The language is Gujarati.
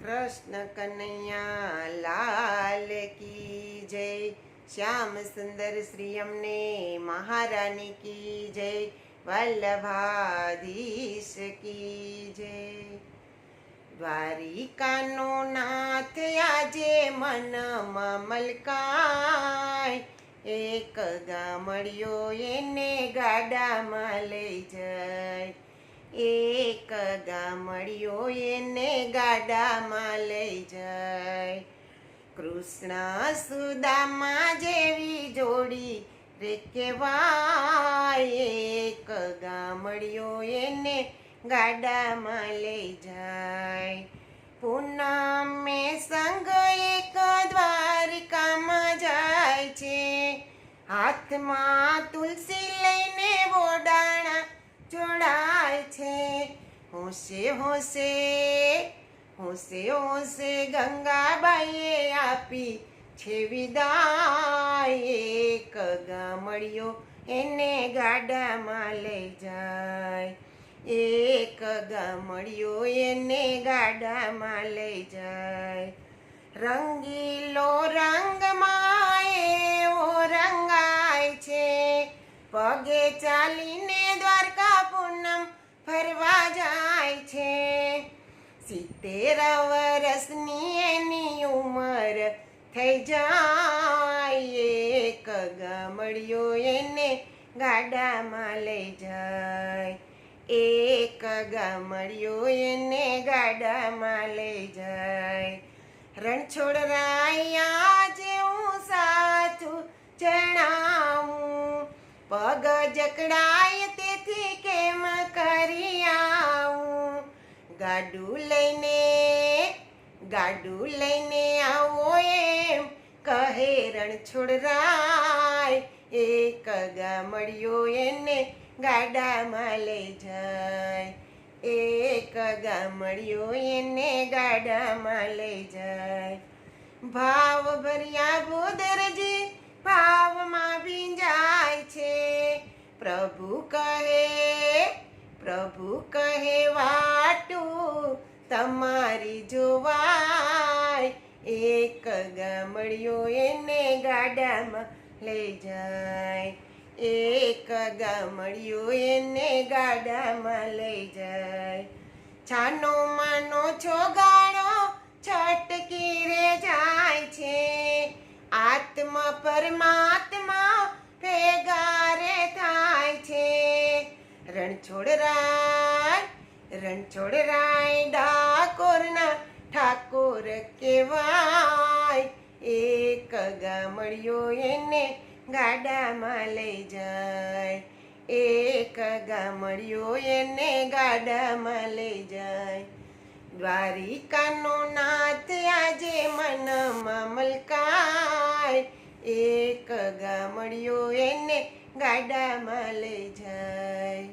कृष्ण कन्हैया लाल की जय। श्याम सुंदर श्री अमने महारानी की जय। वल्लभाधीश की जय। દ્વારિકાનો નાથ આજે મનમાં મલકાય, એક ગામડિયો એને ગાડામાં લઈ જાય, એક ગામડિયો એને ગાડામાં લઈ જાય। કૃષ્ણ સુદામા જેવી જોડી રે કહેવાય, એક ગામડિયો એને ગાડામાં લઈ જાય। પૂનમે સંગ એક દ્વારિકામાં જાય છે, હાથમાં તુલસી લઈને વોડાણા જોડાય છે। હોશે હોશે હોશે હોશે ગંગાબાઈએ આપી છે વિદાય, એક ગામડિયો એને ગાડામાં લઈ જાય, એક ગામડિયો એને ગાડામાં લઈ જાય। રંગીલો રંગમાં એવો રંગાય છે, પગે ચાલીને દ્વારકા પૂનમ ફરવા જાય છે। 70 વર્ષની એની ઉંમર થઈ જાય, એક ગામડિયો એને ગાડામાં લઈ જાય, એક ગામડિયો એને ગાડામાં લઈ જાય। રણછોડરાયા જેવું સાચું જણાવું, પગ જકડાય તેથી કેમ કરી આવું, ગાડું લઈને આવો એમ કહે રણછોડરાય, એક ગામડિયો એને ગાડામાં લઈ જાય, એક ગામડિયો એને ગાડામાં લઈ જાય। ભાવ ભર્યા ભૂદરજી ભાવમાં ભીંજાય છે, પ્રભુ કહે વાટું તમારી જોવાય, એક ગામડિયો એને ગાડામાં લઈ જાય, એક ગામડિયો એને ગાડામાં લઈ જાય। છાનો માનો છોગાડો છટકી રે જાય છે, આત્મા પરમાત્મા ભેગા રે થાય છે। રણછોડરાય ડાકોરના ઠાકોર કહેવાય, એક ગામડિયો એને ગાડામાં લઈ જાય, એક ગામડિયો એને ગાડામાં લઈ જાય। દ્વારિકાનો નાથ આજે મનમાં મલકાય, એક ગામડિયો એને ગાડામાં લઈ જાય।